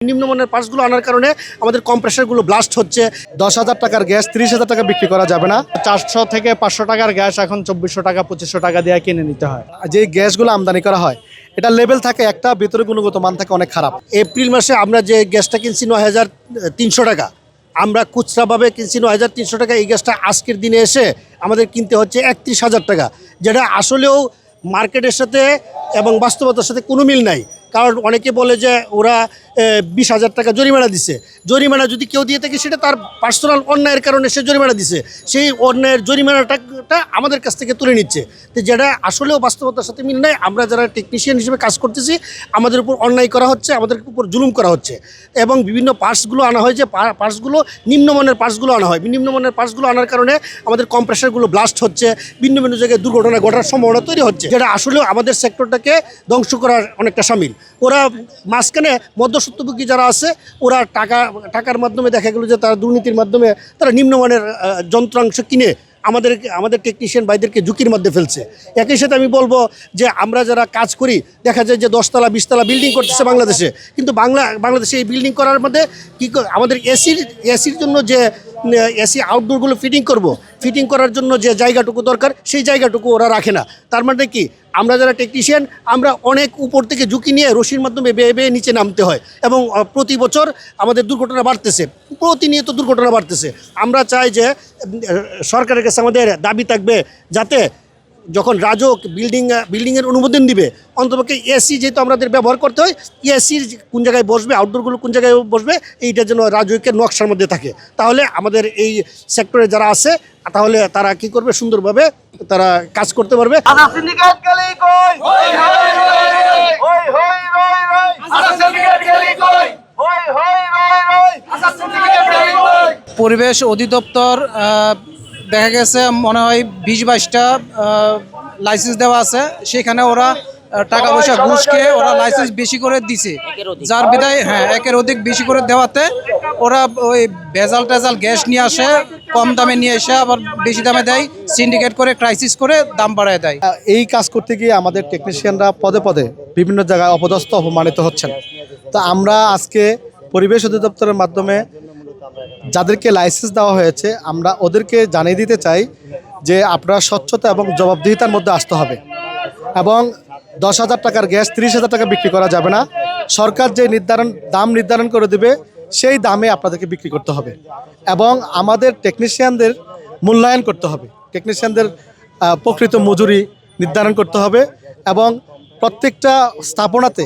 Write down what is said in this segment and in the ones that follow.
নিম্নমানের পার্টসগুলো আনার কারণে আমাদের কম্প্রেসারগুলো ব্লাস্ট হচ্ছে। 10,000 টাকার গ্যাস 30,000 টাকা বিক্রি করা যাবে না। 400 থেকে 500 টাকার গ্যাস এখন 2400 টাকা 2500 টাকা দিয়ে কিনে নিতে হয়। যে গ্যাসগুলো আমদানি করা হয় এটা লেভেল থাকে একটা, ভিতরে গুণগত মান থাকে অনেক খারাপ। এপ্রিল মাসে আমরা যে গ্যাসটা কিনছি 9,300 টাকা, আমরা খুচরাভাবে কিনছি 9,300 টাকা। এই গ্যাসটা আজকের দিনে এসে আমাদের কিনতে হচ্ছে 31,000 টাকা, যেটা আসলেও মার্কেটের সাথে এবং বাস্তবতার সাথে কোনো মিল নাই। কারণ অনেকে বলে যে ওরা 20,000 টাকা জরিমানা দিছে। জরিমানা যদি কেউ দিয়ে থাকে সেটা তার পার্সোনাল অন্যায়ের কারণে সে জরিমানা দিছে, সেই অন্যায়ের জরিমানাটা আমাদের কাছ থেকে তুলে নিচ্ছে, তো যেটা আসলেও বাস্তবতার সাথে মিল নাই। আমরা যারা টেকনিশিয়ান হিসেবে কাজ করতেছি আমাদের উপর অন্যায় করা হচ্ছে, আমাদের উপর জুলুম করা হচ্ছে এবং বিভিন্ন পার্টসগুলো আনা হয়, যে পার্টসগুলো নিম্নমানের পার্টসগুলো আনা হয়। নিম্নমানের পার্টসগুলো আনার কারণে আমাদের কম্প্রেসারগুলো ব্লাস্ট হচ্ছে, ভিন্ন ভিন্ন জায়গায় দুর্ঘটনা ঘটার সম্ভাবনা তৈরি হচ্ছে, যেটা আসলেও আমাদের সেক্টরটাকে ধ্বংস করার অনেকটা শামিল। ওরা মাঝখানে মধ্যস্বত্বভোগী যারা আছে ওরা টাকার মাধ্যমে দেখা গেল যে তারা দুর্নীতির মাধ্যমে তারা নিম্নমানের যন্ত্রাংশ কিনে আমাদের টেকনিশিয়ান ভাইদেরকে ঝুঁকির মধ্যে ফেলছে। একই সাথে আমি বলবো যে আমরা যারা কাজ করি দেখা যায় যে 10তলা 20তলা বিল্ডিং করতেছে বাংলাদেশে, কিন্তু বাংলাদেশে এই বিল্ডিং করার মধ্যে আমাদের এসির জন্য যে এসি আউটডোরগুলো ফিটিং করার জন্য যে জায়গাটুকু দরকার সেই জায়গাটুকু ওরা রাখে না। তার মানে কি আমরা যারা টেকনিশিয়ান আমরা অনেক উপর থেকে ঝুঁকি নিয়ে রশির মাধ্যমে বেয়ে বেয়ে নিচে নামতে হয় এবং প্রতি বছর আমাদের দুর্ঘটনা বাড়তেছে, প্রতিনিয়ত দুর্ঘটনা বাড়তেছে। আমরা চাই যে সরকারের কাছে আমাদের দাবি থাকবে যাতে যখন রাজক বিল্ডিংয়ের অনুমোদন দিবে অন্তপক্ষে এসি যেহেতু আমাদের ব্যবহার করতে হয়, এসির কোন জায়গায় বসবে, আউটডোরগুলো কোন জায়গায় বসবে এইটা যেন রাজকের নকশার মধ্যে থাকে। তাহলে আমাদের এই সেক্টরে যারা আছে তাহলে তারা কি করবে, সুন্দরভাবে তারা কাজ করতে পারবে। পরিবেশ অধিদপ্তর দেখা গেছে মনে হয় 20-22টা লাইসেন্স দেওয়া আছে, সেখানে ওরা টাকা পয়সা ঘুষ খেয়ে ওরা লাইসেন্স বেশি করে দিছে, যার বিধায় একের অধিক বেশি করে দেওয়াতে ওরা ওই ভেজাল গ্যাস নিয়ে আসে, কম দামে নিয়ে এসে আবার বেশি দামে দেয়, সিন্ডিকেট করে ক্রাইসিস করে দাম বাড়ায় দেয়। এই কাজ করতে গিয়ে আমাদের টেকনিশিয়ানরা পদে পদে বিভিন্ন জায়গায় অপদস্থ অপমানিত হচ্ছেন। তো আমরা আজকে পরিবেশ অধিদপ্তরের মাধ্যমে যাদেরকে লাইসেন্স দেওয়া হয়েছে আমরা ওদেরকে জানিয়ে দিতে চাই যে আপনারা স্বচ্ছতা এবং জবাবদিহিতার মধ্যে আসতে হবে এবং 10,000 টাকার গ্যাস 30,000 টাকা বিক্রি করা যাবে না। সরকার যে দাম নির্ধারণ করে দেবে সেই দামে আপনাদেরকে বিক্রি করতে হবে এবং আমাদের টেকনিশিয়ানদের মূল্যায়ন করতে হবে, টেকনিশিয়ানদের প্রকৃত মজুরি নির্ধারণ করতে হবে এবং প্রত্যেকটা স্থাপনাতে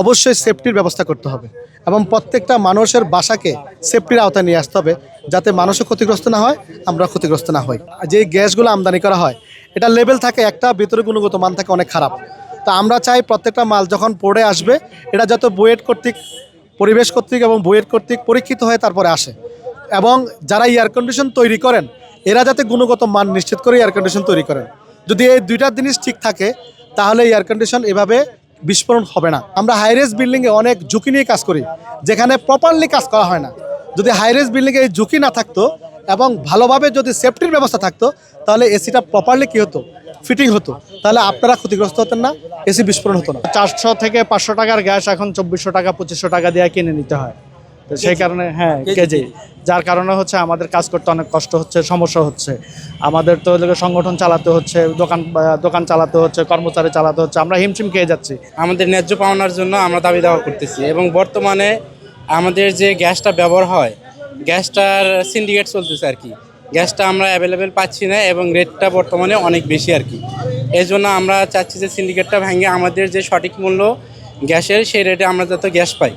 অবশ্যই সেফটির ব্যবস্থা করতে হবে এবং প্রত্যেকটা মানুষের বাসাকে সেফটির আওতায় নিয়ে আসতে হবে যাতে মানুষও ক্ষতিগ্রস্ত না হয়, আমরা ক্ষতিগ্রস্ত না হই। যে গ্যাসগুলো আমদানি করা হয় এটা লেভেল থাকে একটা, ভিতরে গুণগত মান থাকে অনেক খারাপ। তা আমরা চাই প্রত্যেকটা মাল যখন পোর্টে আসবে এটা যত বুয়েট কর্তৃক, পরিবেশ কর্তৃক এবং বুয়েট কর্তৃক পরীক্ষিত হয়ে তারপরে আসে এবং যারা এয়ার কন্ডিশন তৈরি করেন এরা যাতে গুণগত মান নিশ্চিত করে এয়ার কন্ডিশন তৈরি করেন। যদি এই দুইটা জিনিস ঠিক থাকে তাহলে এয়ার কন্ডিশন এভাবে বিস্ফোরণ হবে না। আমরা হাইরেজ বিল্ডিংয়ে অনেক ঝুঁকি নিয়ে কাজ করি যেখানে প্রপারলি কাজ করা হয় না। যদি হাইরেজ বিল্ডিংয়ে এই ঝুঁকি না থাকতো এবং ভালোভাবে যদি সেফটির ব্যবস্থা থাকতো তাহলে এসিটা প্রপারলি কী হতো, ফিটিং হতো, তাহলে আপনারা ক্ষতিগ্রস্ত হতেন না, এসি বিস্ফোরণ হতো না। 400 থেকে 500 টাকার গ্যাস এখন 2400 টাকা 2500 টাকা দিয়ে কিনে নিতে হয়, তো সেই কারণে কেজি, যার কারণে হচ্ছে আমাদের কাজ করতে অনেক কষ্ট হচ্ছে, সমস্যা হচ্ছে। আমাদের তো সংগঠন চালাতে হচ্ছে, দোকান চালাতে হচ্ছে, কর্মচারী চালাতে হচ্ছে, আমরা হিমশিম খেয়ে যাচ্ছি। আমাদের ন্যায্য পাওনার জন্য আমরা দাবি দাওয়া করতেছি এবং বর্তমানে আমাদের যে গ্যাসটা ব্যবহার হয় গ্যাসটার সিন্ডিকেট চলতেছে আর কি, গ্যাসটা আমরা অ্যাভেলেবেল পাচ্ছি না এবং রেটটা বর্তমানে অনেক বেশি আর কি। এই জন্য আমরা চাচ্ছি যে সিন্ডিকেটটা ভেঙে আমাদের যে সঠিক মূল্য গ্যাসের সেই রেটে আমরা যাতে গ্যাস পাই।